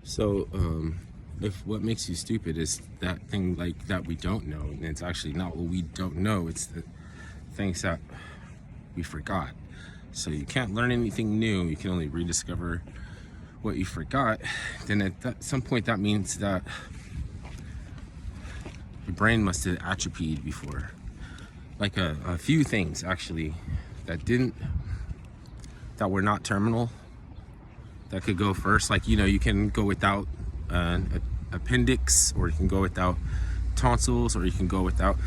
So, if what makes you stupid is that thing like that we don't know, and it's actually not what we don't know, it's the things that we forgot. So you can't learn anything new, you can only rediscover what you forgot. Then at some point that means that your brain must have atrophied before. Like a few things actually that were not terminal, that could go first. Like, you can go without an appendix, or you can go without tonsils, or you can go without.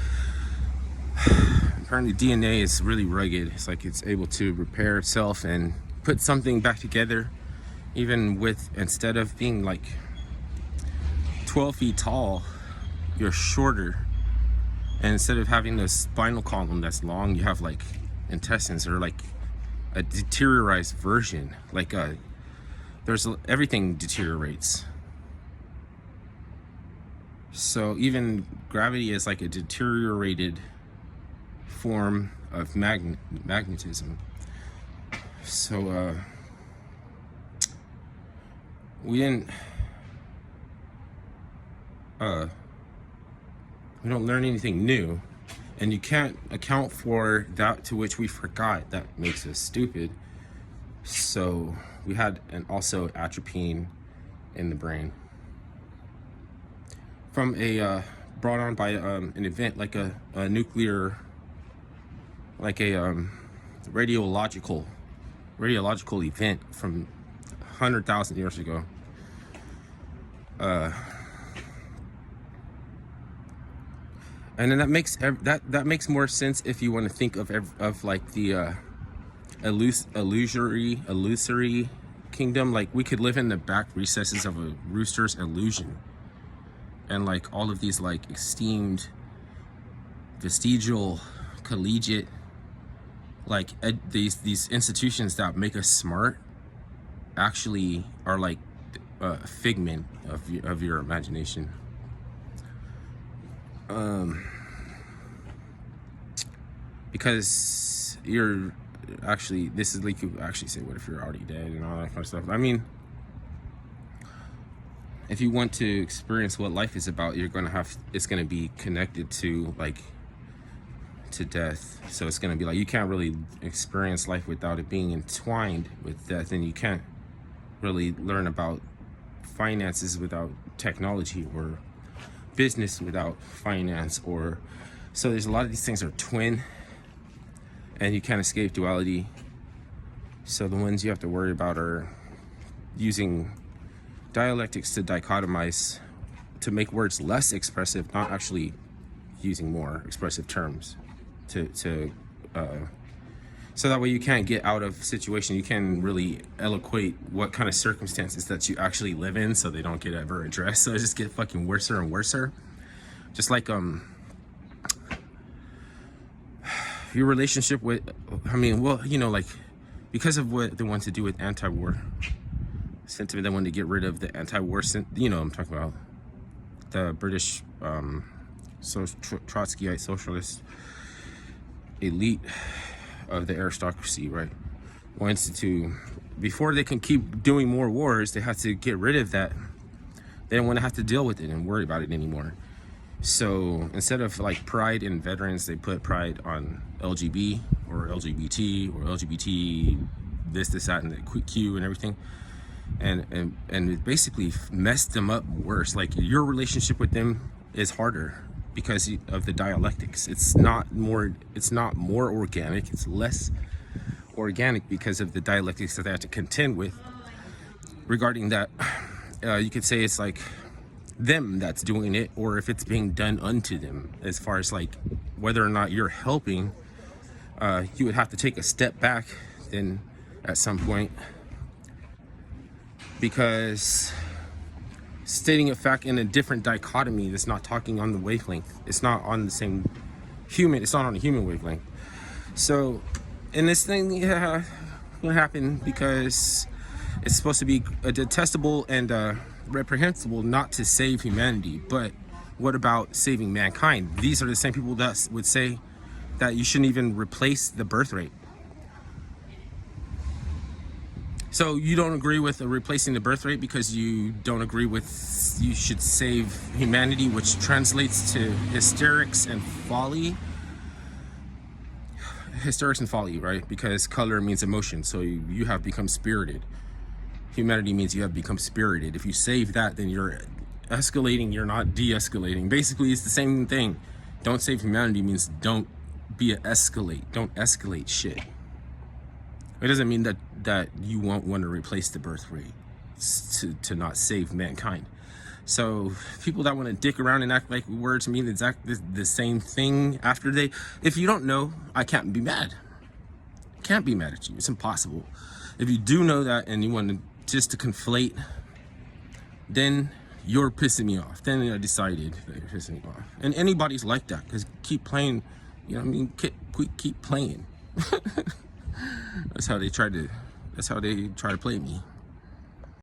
Apparently DNA is really rugged. It's like it's able to repair itself and put something back together, even with, instead of being like 12 feet tall, you're shorter. And instead of having a spinal column that's long, you have like intestines, or like a deteriorized version. Like everything deteriorates. So even gravity is like a deteriorated form of magnetism. So we don't learn anything new, and you can't account for that to which we forgot. That makes us stupid. So we had also atropine in the brain from brought on by an event like a nuclear, like a radiological event from 100,000 years ago. And then that makes more sense if you want to think of like the illusory kingdom. Like, we could live in the back recesses of a rooster's illusion, and like all of these like esteemed vestigial collegiate like these institutions that make us smart actually are like a figment of your imagination. Because you're actually, this is like, you actually say, what if you're already dead and all that kind of stuff. I mean, if you want to experience what life is about, it's going to be connected to to death. So it's going to be like, you can't really experience life without it being entwined with death, and you can't really learn about finances without technology, or business without finance, or so there's a lot of these things are twin, and you can't escape duality. So the ones you have to worry about are using dialectics to dichotomize, to make words less expressive, not actually using more expressive terms so that way you can't get out of situation. You can really eloquate what kind of circumstances that you actually live in, so they don't get ever addressed. So it just get fucking worser and worser. Just like your relationship with, like, because of what they want to do with anti-war sentiment, they want to get rid of the anti-war I'm talking about the British Trotskyite socialist elite of the aristocracy, right? Wants to, before they can keep doing more wars, they have to get rid of that. They don't want to have to deal with it and worry about it anymore. So instead of like pride in veterans, they put pride on LGB or LGBT or LGBT this, that, and the Q and everything. And it basically messed them up worse. Like, your relationship with them is harder because of the dialectics. It's not more organic, it's less organic because of the dialectics that they have to contend with regarding that. You could say it's like them that's doing it, or if it's being done unto them, as far as like whether or not you're helping. You would have to take a step back then at some point, because stating a fact in a different dichotomy that's not talking on the wavelength, it's not on the same it's not on the human wavelength. So, and this thing will happen because it's supposed to be a detestable and reprehensible not to save humanity. But what about saving mankind? These are the same people that would say that you shouldn't even replace the birth rate. So you don't agree with replacing the birth rate because you don't agree with you should save humanity, which translates to hysterics and folly. Hysterics and folly, right? Because color means emotion, so you have become spirited. Humanity means you have become spirited. If you save that, then you're escalating, you're not de-escalating. Basically, it's the same thing. Don't save humanity means don't escalate. Don't escalate shit. It doesn't mean that you won't want to replace the birth rate to not save mankind. So people that want to dick around and act like words mean exactly the same thing after they, if you don't know, I can't be mad. Can't be mad at you. It's impossible. If you do know that and you want to just to conflate, then you're pissing me off. Then I decided that you're pissing me off. And anybody's like that, because keep playing, you know what I mean? Keep playing. That's how they try to play me.